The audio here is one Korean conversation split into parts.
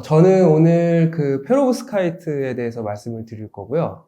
저는 오늘 그 페로브스카이트에 대해서 말씀을 드릴 거고요.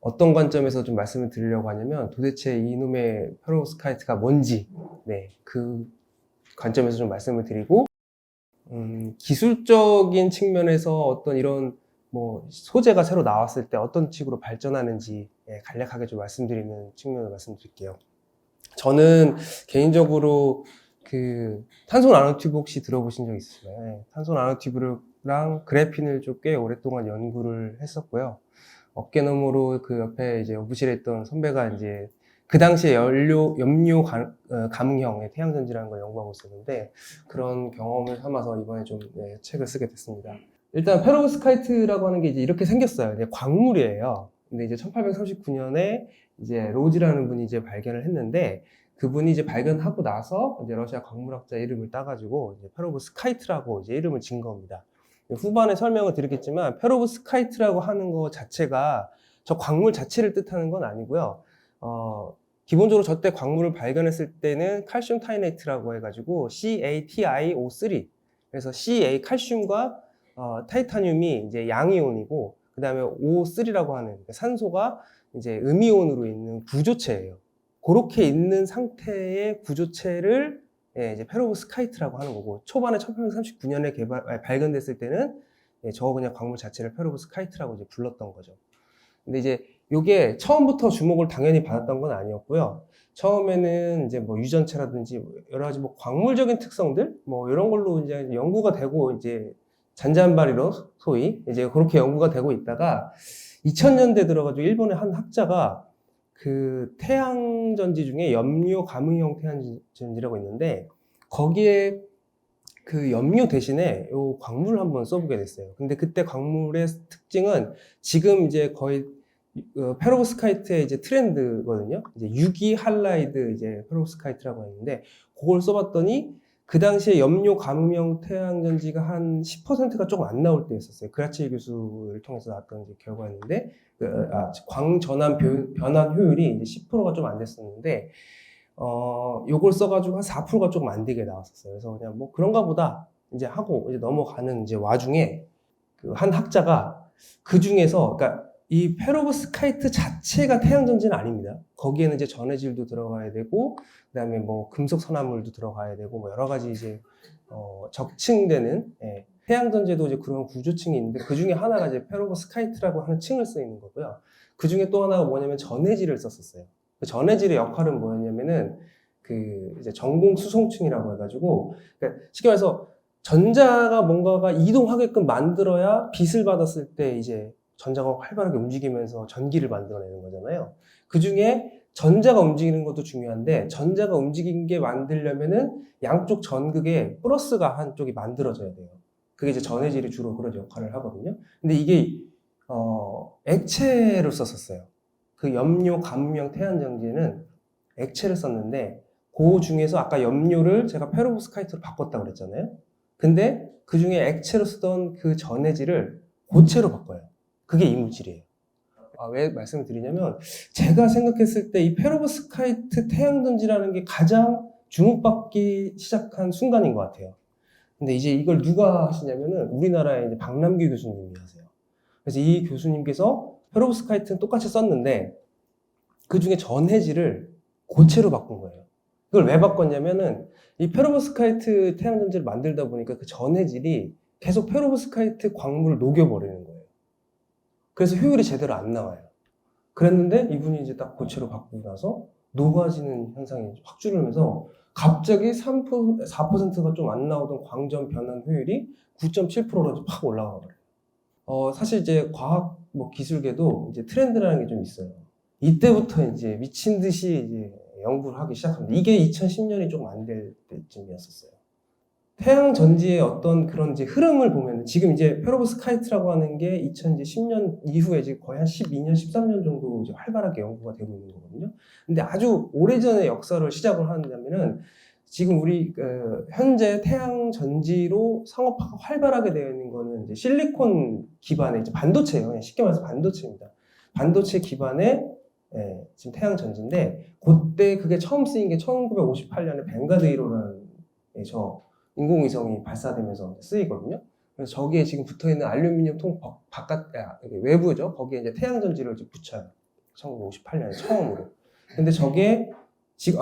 어떤 관점에서 좀 말씀을 드리려고 하냐면 도대체 이놈의 페로브스카이트가 뭔지, 네, 그 관점에서 좀 말씀을 드리고, 기술적인 측면에서 어떤 이런 뭐 소재가 새로 나왔을 때 어떤 식으로 발전하는지 간략하게 좀 말씀드리는 측면을 말씀드릴게요. 저는 개인적으로 그 탄소 나노튜브 혹시 들어보신 적 있으신가요? 네, 탄소 나노튜브랑 그래핀을 좀 꽤 오랫동안 연구를 했었고요. 어깨너머로 그 옆에 이제 연구실에 있던 선배가 이제 그 당시에 염료 감응형의 태양전지라는 걸 연구하고 있었는데 그런 경험을 삼아서 이번에 좀 책을 쓰게 됐습니다. 일단 페로브스카이트라고 하는 게 이제 이렇게 생겼어요. 이제 광물이에요. 근데 이제 1839년에 이제 로즈라는 분이 이제 발견을 했는데 그분이 이제 발견하고 나서 이제 러시아 광물학자 이름을 따가지고 이제 페로브스카이트라고 이제 이름을 진 겁니다. 후반에 설명을 드리겠지만 페로브스카이트라고 하는 거 자체가 저 광물 자체를 뜻하는 건 아니고요. 기본적으로 저때 광물을 발견했을 때는 칼슘 타이네이트라고 해가지고 CaTiO3 그래서 Ca 칼슘과 타이타늄이 이제 양이온이고 그 다음에 O3라고 하는 산소가 이제 음이온으로 있는 구조체예요. 그렇게 있는 상태의 구조체를 이제 페로브스카이트라고 하는 거고 초반에 1839년에 발견됐을 때는 저 그냥 광물 자체를 페로브스카이트라고 이제 불렀던 거죠. 근데 이제 이게 처음부터 주목을 당연히 받았던 건 아니었고요. 처음에는 이제 뭐 유전체라든지 여러 가지 뭐 광물적인 특성들 뭐 이런 걸로 이제 연구가 되고 이제 잔잔바리로 소위 이제 그렇게 연구가 되고 있다가 2000년대 들어가지고 일본의 한 학자가 그 태양전지 중에 염료 감응형 태양전지라고 있는데 거기에 그 염료 대신에 요 광물을 한번 써보게 됐어요. 근데 그때 광물의 특징은 지금 이제 거의 페로브스카이트의 이제 트렌드거든요. 이제 유기 할라이드 이제 페로브스카이트라고 했는데 그걸 써봤더니 그 당시에 염료 감응형 태양전지가 한 10%가 조금 안 나올 때였었어요. 그라칠 교수를 통해서 나왔던 이제 결과였는데 광전환 변환 효율이 이제 10%가 좀 안 됐었는데 요걸 써가지고 한 4%가 조금 안 되게 나왔었어요. 그래서 그냥 뭐 그런가 보다 이제 하고 이제 넘어가는 이제 와중에 그 한 학자가 그 중에서 그러니까 이 페로브스카이트 자체가 태양전지는 아닙니다. 거기에는 이제 전해질도 들어가야 되고 그다음에 뭐 금속 산화물도 들어가야 되고 뭐 여러 가지 이제 적층되는 태양전지에도 이제 그런 구조층이 있는데 그 중에 하나가 이제 페로브스카이트라고 하는 층을 써 있는 거고요. 그 중에 또 하나가 뭐냐면 전해질을 썼었어요. 그 전해질의 역할은 뭐였냐면은 그 이제 전공 수송층이라고 해가지고 그러니까 쉽게 말해서 전자가 뭔가가 이동하게끔 만들어야 빛을 받았을 때 이제 전자가 활발하게 움직이면서 전기를 만들어내는 거잖아요. 그 중에 전자가 움직이는 것도 중요한데 전자가 움직인 게 만들려면은 양쪽 전극에 플러스가 한쪽이 만들어져야 돼요. 그게 이제 전해질이 주로 그런 역할을 하거든요. 근데 이게 액체로 썼었어요. 그 염료 감응형 태양전지는 액체를 썼는데 그 중에서 아까 염료를 제가 페로브스카이트로 바꿨다고 그랬잖아요. 근데 그 중에 액체로 쓰던 그 전해질을 고체로 바꿔요. 그게 이물질이에요. 왜 말씀을 드리냐면 제가 생각했을 때 이 페로브스카이트 태양전지라는 게 가장 주목받기 시작한 순간인 것 같아요. 근데 이제 이걸 누가 하시냐면은 우리나라의 이제 박남규 교수님이 하세요. 그래서 이 교수님께서 페로브스카이트는 똑같이 썼는데 그 중에 전해질을 고체로 바꾼 거예요. 그걸 왜 바꿨냐면은 이 페로브스카이트 태양전지를 만들다 보니까 그 전해질이 계속 페로브스카이트 광물을 녹여버리는 거예요. 그래서 효율이 제대로 안 나와요. 그랬는데 이분이 이제 딱 고체로 바꾸고 나서 녹아지는 현상이 확 줄으면서 갑자기 4%가 좀 안 나오던 광전 변환 효율이 9.7%로 팍 올라가 버려요. 사실 이제 과학 뭐 기술계도 이제 트렌드라는 게 좀 있어요. 이때부터 이제 미친 듯이 이제 연구를 하기 시작합니다. 이게 2010년이 좀 안 될 때쯤이었었어요. 태양 전지의 어떤 그런 이제 흐름을 보면 지금 이제 페로브스카이트라고 하는 게 2010년 이후에 이제 거의 한 12년, 13년 정도 이제 활발하게 연구가 되고 있는 거거든요. 근데 아주 오래전의 역사를 시작을 하냐면은 지금 우리 현재 태양 전지로 상업화가 활발하게 되어 있는 거는 이제 실리콘 기반의 이제 반도체예요. 그냥 쉽게 말해서 반도체입니다. 반도체 기반의 지금 태양 전지인데 그때 그게 처음 쓰인 게 1958년에 벵가드 1호라는 인공위성이 발사되면서 쓰이거든요. 그래서 저기에 지금 붙어있는 알루미늄 통 외부죠. 거기에 이제 태양전지를 이제 붙여요. 1958년에 처음으로. 근데 저게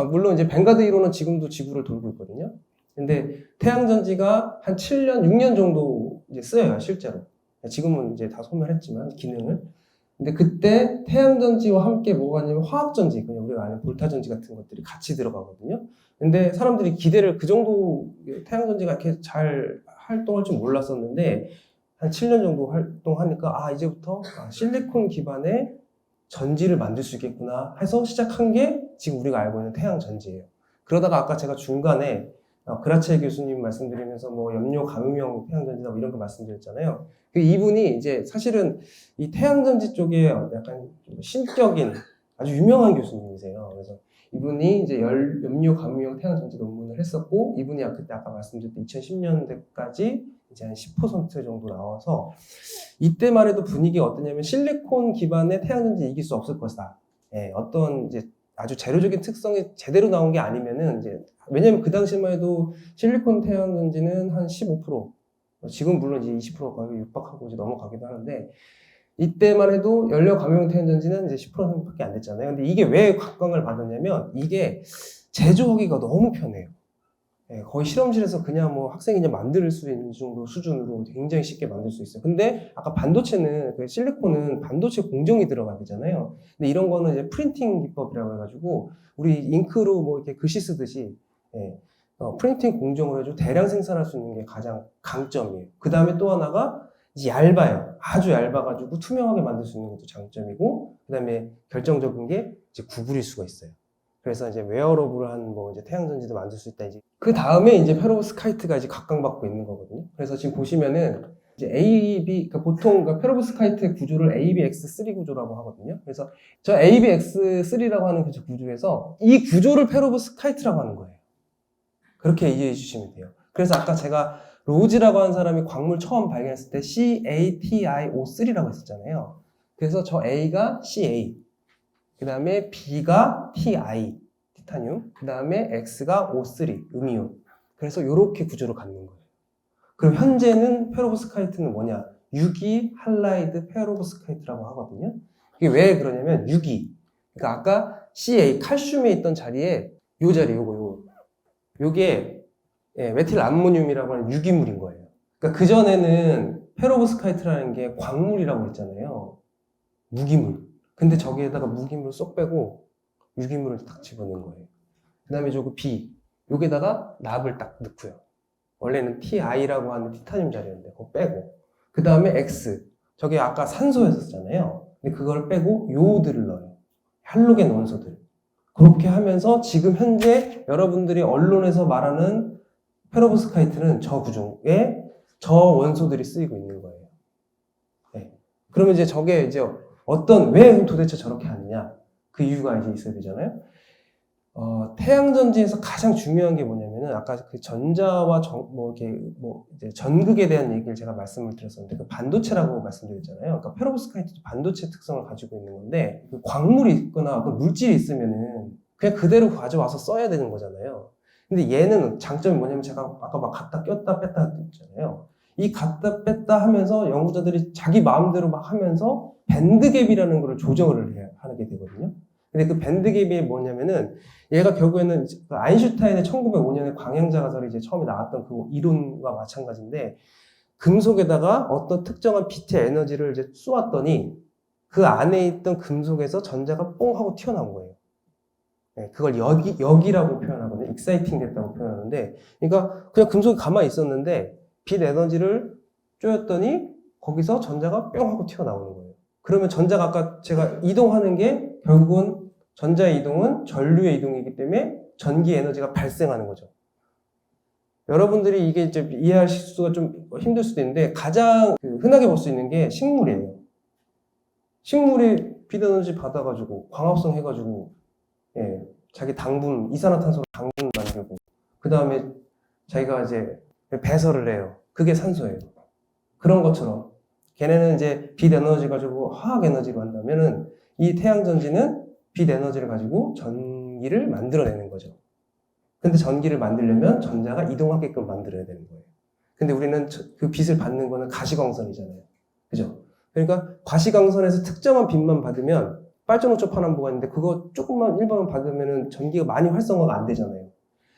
물론 이제 뱅가드 1호는 지금도 지구를 돌고 있거든요. 근데 태양전지가 한 7년, 6년 정도 이제 쓰여요, 실제로. 지금은 이제 다 소멸했지만, 기능을. 근데 그때 태양전지와 함께 뭐가 있냐면 화학전지, 그냥 우리가 아는 볼타전지 같은 것들이 같이 들어가거든요. 근데 사람들이 기대를 그 정도 태양전지가 이렇게 잘 활동할 줄 몰랐었는데, 한 7년 정도 활동하니까, 이제부터 실리콘 기반의 전지를 만들 수 있겠구나 해서 시작한 게 지금 우리가 알고 있는 태양전지예요. 그러다가 아까 제가 중간에 그라체 교수님 말씀드리면서 뭐 염료 감음형 태양전지나 뭐 이런 거 말씀드렸잖아요. 이분이 이제 사실은 이 태양전지 쪽에 약간 좀 신격인 아주 유명한 교수님이세요. 그래서 이분이 이제 염료 감음형 태양전지 논문을 했었고, 이분이 그때 아까 말씀드렸던 2010년대까지 이제 한 10% 정도 나와서, 이때만 해도 분위기가 어떠냐면 실리콘 기반의 태양전지 이길 수 없을 것이다. 어떤 이제 아주 재료적인 특성이 제대로 나온 게 아니면은 이제, 왜냐면 그 당시만 해도 실리콘 태양전지는 한 15%, 지금 물론 이제 20%가 육박하고 이제 넘어가기도 하는데, 이때만 해도 연료 감용 태양전지는 이제 10%밖에 안 됐잖아요. 근데 이게 왜 각광을 받았냐면, 이게 제조하기가 너무 편해요. 거의 실험실에서 그냥 뭐 학생이 그냥 만들 수 있는 정도 수준으로 굉장히 쉽게 만들 수 있어요. 근데 아까 반도체는, 그 실리콘은 반도체 공정이 들어가야 되잖아요. 근데 이런 거는 이제 프린팅 기법이라고 해가지고, 우리 잉크로 뭐 이렇게 글씨 쓰듯이, 프린팅 공정을 해서 대량 생산할 수 있는 게 가장 강점이에요. 그 다음에 또 하나가 이제 얇아요. 아주 얇아가지고 투명하게 만들 수 있는 것도 장점이고, 그 다음에 결정적인 게 이제 구부릴 수가 있어요. 그래서 이제 웨어러블을 한 뭐 이제 태양전지도 만들 수 있다. 이제 그 다음에 이제 페로브스카이트가 이제 각광받고 있는 거거든요. 그래서 지금 보시면은 이제 그러니까 보통 페로브스카이트의 구조를 ABX3 구조라고 하거든요. 그래서 저 ABX3라고 하는 그 구조에서 이 구조를 페로브스카이트라고 하는 거예요. 그렇게 이해해 주시면 돼요. 그래서 아까 제가 로즈라고 하는 사람이 광물 처음 발견했을 때 CaTiO3라고 했었잖아요. 그래서 저 A가 Ca, 그 다음에 B가 Ti, 티타늄, 그 다음에 X가 O3, 음이온. 그래서 이렇게 구조를 갖는 거예요. 그럼 현재는 페로브스카이트는 뭐냐? 유기 할라이드 페로브스카이트라고 하거든요. 이게 왜 그러냐면 유기. 그러니까 아까 Ca, 칼슘에 있던 자리에 요 자리, 요게 메틸 암모늄이라고 하는 유기물인 거예요. 그러니까 그전에는 페로브스카이트라는 게 광물이라고 했잖아요. 무기물. 근데 저기에다가 무기물을 쏙 빼고 유기물을 딱 집어넣은 거예요. 그 다음에 저거 B, 여기다가 납을 딱 넣고요. 원래는 TI라고 하는 티타늄 자리였는데 그거 빼고, 그 다음에 X, 저게 아까 산소였었잖아요. 근데 그걸 빼고 요오드를 넣어요. 할로겐 원소들. 그렇게 하면서 지금 현재 여러분들이 언론에서 말하는 페로브스카이트는 저 구조에 저 원소들이 쓰이고 있는 거예요. 그러면 이제 저게 이제 왜 도대체 저렇게 하느냐? 그 이유가 이제 있어야 되잖아요. 태양전지에서 가장 중요한 게 뭐냐면은, 아까 그 전자와 이제 전극에 대한 얘기를 제가 말씀을 드렸었는데, 그 반도체라고 말씀드렸잖아요. 그러니까 페로브스카이트도 반도체 특성을 가지고 있는 건데, 그 광물이 있거나 그 물질이 있으면은 그냥 그대로 가져와서 써야 되는 거잖아요. 근데 얘는 장점이 뭐냐면, 제가 아까 막 갖다 꼈다 뺐다 했잖아요. 이 갖다 뺐다 하면서 연구자들이 자기 마음대로 막 하면서 밴드갭이라는 걸 조정을 하게 되거든요. 근데 그 밴드갭이 뭐냐면은, 얘가 결국에는 아인슈타인의 1905년에 광양자가설이 이제 처음에 나왔던 그 이론과 마찬가지인데, 금속에다가 어떤 특정한 빛의 에너지를 이제 쏘았더니 그 안에 있던 금속에서 전자가 뽕 하고 튀어나온 거예요. 그걸 역이라고 표현하거든요. 익사이팅 됐다고 표현하는데, 그러니까 그냥 금속이 가만히 있었는데 빛 에너지를 쪼였더니 거기서 전자가 뿅 하고 튀어나오는 거예요. 그러면 전자가 아까 제가 이동하는 게 결국은 전자의 이동은 전류의 이동이기 때문에 전기 에너지가 발생하는 거죠. 여러분들이 이게 이제 이해할 수가 좀 힘들 수도 있는데, 가장 흔하게 볼 수 있는 게 식물이에요. 식물이 빛 에너지 받아가지고 광합성 해가지고 자기 당분, 이산화탄소로 당분 만들고, 그 다음에 자기가 이제 배설을 해요. 그게 산소예요. 그런 것처럼 걔네는 이제 빛 에너지 가지고 화학 에너지로 한다면은, 이 태양전지는 빛 에너지를 가지고 전기를 만들어내는 거죠. 근데 전기를 만들려면 전자가 이동하게끔 만들어야 되는 거예요. 근데 우리는 그 빛을 받는 거는 가시광선이잖아요. 그죠? 그러니까 가시광선에서 특정한 빛만 받으면 빨전오초 파남보가 있는데 그거 조금만 일반만 받으면은 전기가 많이 활성화가 안 되잖아요.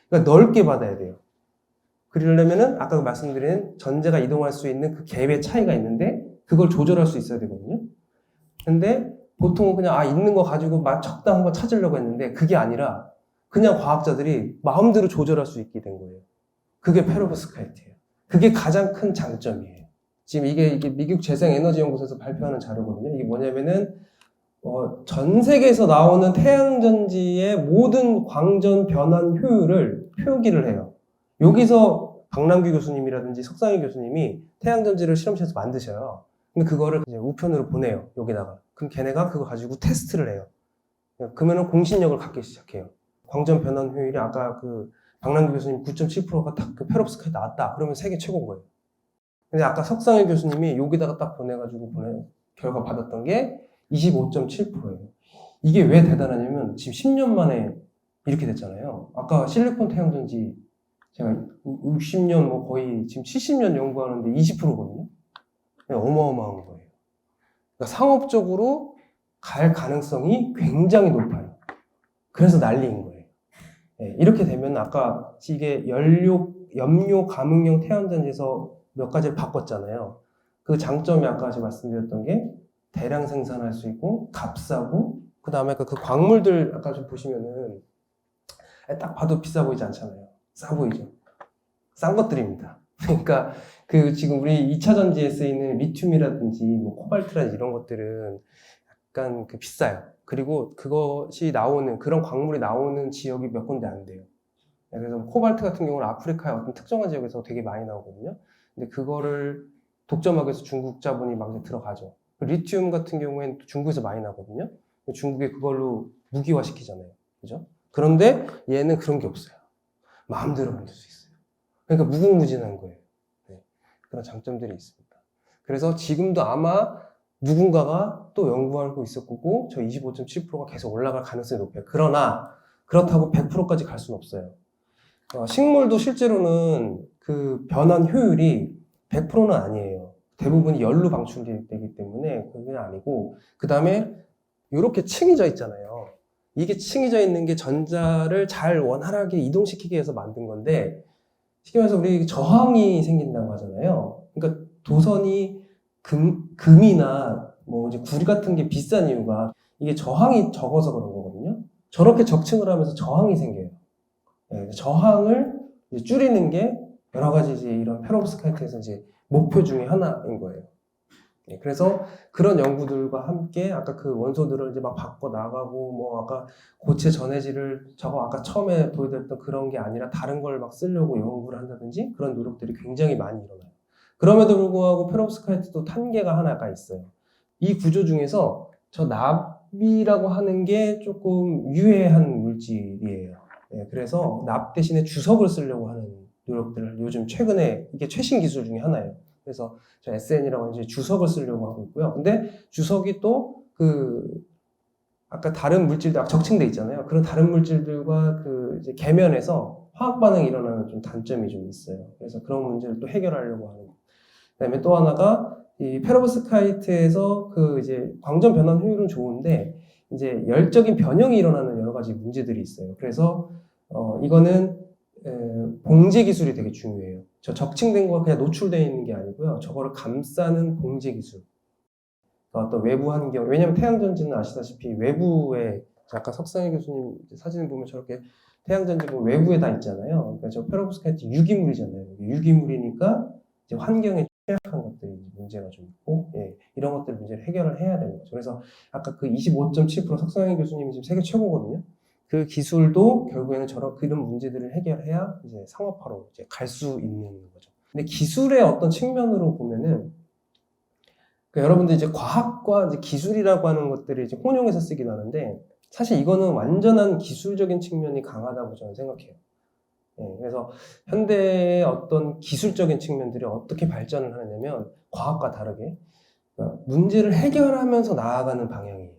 그러니까 넓게 받아야 돼요. 그러려면은 아까 말씀드린 전자가 이동할 수 있는 그 갭의 차이가 있는데 그걸 조절할 수 있어야 되거든요. 근데 보통은 그냥 있는 거 가지고 적당한 거 찾으려고 했는데 그게 아니라 그냥 과학자들이 마음대로 조절할 수 있게 된 거예요. 그게 페로브스카이트예요. 그게 가장 큰 장점이에요. 지금 이게 미국 재생에너지연구소에서 발표하는 자료거든요. 이게 뭐냐면은 전 세계에서 나오는 태양전지의 모든 광전 변환 효율을 표기를 해요. 여기서 박남규 교수님이라든지 석상희 교수님이 태양전지를 실험실에서 만드셔요. 근데 그거를 이제 우편으로 보내요. 여기다가. 그럼 걔네가 그거 가지고 테스트를 해요. 그러면은 공신력을 갖기 시작해요. 광전 변환 효율이 아까 그 박남규 교수님 9.7%가 딱 그 페롭스카이 나왔다. 그러면 세계 최고인 거예요. 근데 아까 석상희 교수님이 여기다가 딱 보내가지고 결과 받았던 게 25.7%예요. 이게 왜 대단하냐면 지금 10년 만에 이렇게 됐잖아요. 아까 실리콘 태양전지 제가 60년 거의 지금 70년 연구하는데 20%거든요. 어마어마한 거예요. 그러니까 상업적으로 갈 가능성이 굉장히 높아요. 그래서 난리인 거예요. 이렇게 되면 아까 이게 염료 감응용 태양전지에서 몇 가지를 바꿨잖아요. 그 장점이 아까 제가 말씀드렸던 게 대량 생산할 수 있고 값싸고 그 다음에 그 광물들 아까 좀 보시면은 딱 봐도 비싸 보이지 않잖아요. 싸 보이죠. 싼 것들입니다. 그러니까 그 지금 우리 2차 전지에 쓰이는 리튬이라든지 코발트라든지 이런 것들은 약간 비싸요. 그리고 그것이 나오는 그런 광물이 나오는 지역이 몇 군데 안 돼요. 그래서 코발트 같은 경우는 아프리카의 어떤 특정한 지역에서 되게 많이 나오거든요. 근데 그거를 독점하기 위해서 중국 자본이 막 들어가죠. 리튬 같은 경우에는 중국에서 많이 나거든요. 중국에 그걸로 무기화 시키잖아요. 그죠? 그런데 얘는 그런 게 없어요. 마음대로 만들 수 있어요. 그러니까 무궁무진한 거예요. 네. 그런 장점들이 있습니다. 그래서 지금도 아마 누군가가 또 연구하고 있을 거고 저 25.7%가 계속 올라갈 가능성이 높아요. 그러나 그렇다고 100%까지 갈 수는 없어요. 식물도 실제로는 그 변환 효율이 100%는 아니에요. 대부분이 열로 방출되기 때문에 그게 아니고 그 다음에 이렇게 층이져 있잖아요. 이게 층이져 있는 게 전자를 잘 원활하게 이동시키기 위해서 만든 건데 쉽게 말해서 우리 저항이 생긴다고 하잖아요. 그러니까 도선이 금이나 이제 구리 같은 게 비싼 이유가 이게 저항이 적어서 그런 거거든요. 저렇게 적층을 하면서 저항이 생겨요. 네, 저항을 이제 줄이는 게 여러 가지 이제 이런 페로브스카이트에서 이제 목표 중에 하나인 거예요. 네, 그래서 그런 연구들과 함께 아까 그 원소들을 이제 막 바꿔 나가고 아까 고체 전해질을 저거 아까 처음에 보여드렸던 그런 게 아니라 다른 걸 막 쓰려고 연구를 한다든지 그런 노력들이 굉장히 많이 일어나요. 그럼에도 불구하고 페로브스카이트도 한계가 하나가 있어요. 이 구조 중에서 저 납이라고 하는 게 조금 유해한 물질이에요. 네, 그래서 납 대신에 주석을 쓰려고 하는 노력들을 요즘 최근에 이게 최신 기술 중에 하나예요. 그래서 저 SN이라고 이제 주석을 쓰려고 하고 있고요. 근데 주석이 또 아까 다른 물질들 적층돼 있잖아요. 그런 다른 물질들과 이제 계면에서 화학 반응이 일어나는 좀 단점이 좀 있어요. 그래서 그런 문제를 또 해결하려고 하는 거. 그다음에 또 하나가 이 페로브스카이트에서 이제 광전 변환 효율은 좋은데 이제 열적인 변형이 일어나는 여러 가지 문제들이 있어요. 그래서 이거는 봉제 기술이 되게 중요해요. 저 적층된 거 그냥 노출되어 있는 게 아니고요. 저거를 감싸는 봉제 기술. 어떤 외부 환경. 왜냐면 태양전지는 아시다시피 외부에 아까 석상희 교수님 사진을 보면 저렇게 태양전지 보면 외부에 다 있잖아요. 그러니까 저 페로브스카이트 유기물이잖아요. 유기물이니까 이제 환경에 취약한 것들이 문제가 좀 있고, 이런 것들 문제를 해결을 해야 되는 거죠. 그래서 아까 그 25.7% 석상희 교수님이 지금 세계 최고거든요. 그 기술도 결국에는 그런 문제들을 해결해야 이제 상업화로 이제 갈 수 있는 거죠. 근데 기술의 어떤 측면으로 보면은 그러니까 여러분들 이제 과학과 이제 기술이라고 하는 것들이 이제 혼용해서 쓰기도 하는데 사실 이거는 완전한 기술적인 측면이 강하다고 저는 생각해요. 그래서 현대의 어떤 기술적인 측면들이 어떻게 발전을 하느냐면 과학과 다르게 그러니까 문제를 해결하면서 나아가는 방향이에요.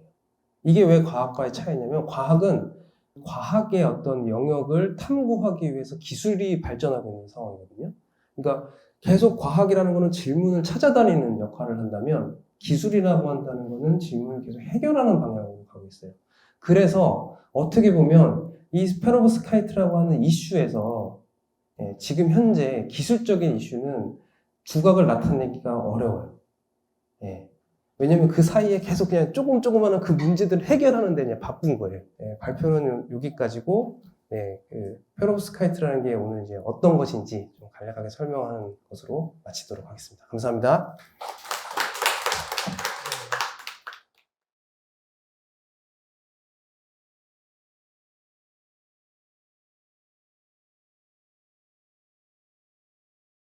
이게 왜 과학과의 차이냐면 과학은 과학의 어떤 영역을 탐구하기 위해서 기술이 발전하고 있는 상황이거든요. 그러니까 계속 과학이라는 거는 질문을 찾아다니는 역할을 한다면 기술이라고 한다는 거는 질문을 계속 해결하는 방향으로 가고 있어요. 그래서 어떻게 보면 이 페로브스카이트라고 하는 이슈에서 지금 현재 기술적인 이슈는 두각을 나타내기가 어려워요. 왜냐면 그 사이에 계속 그냥 조그마한 그 문제들을 해결하는 데 그냥 바쁜 거예요. 발표는 여기까지고, 그 페로브스카이트라는 게 오늘 이제 어떤 것인지 좀 간략하게 설명하는 것으로 마치도록 하겠습니다. 감사합니다.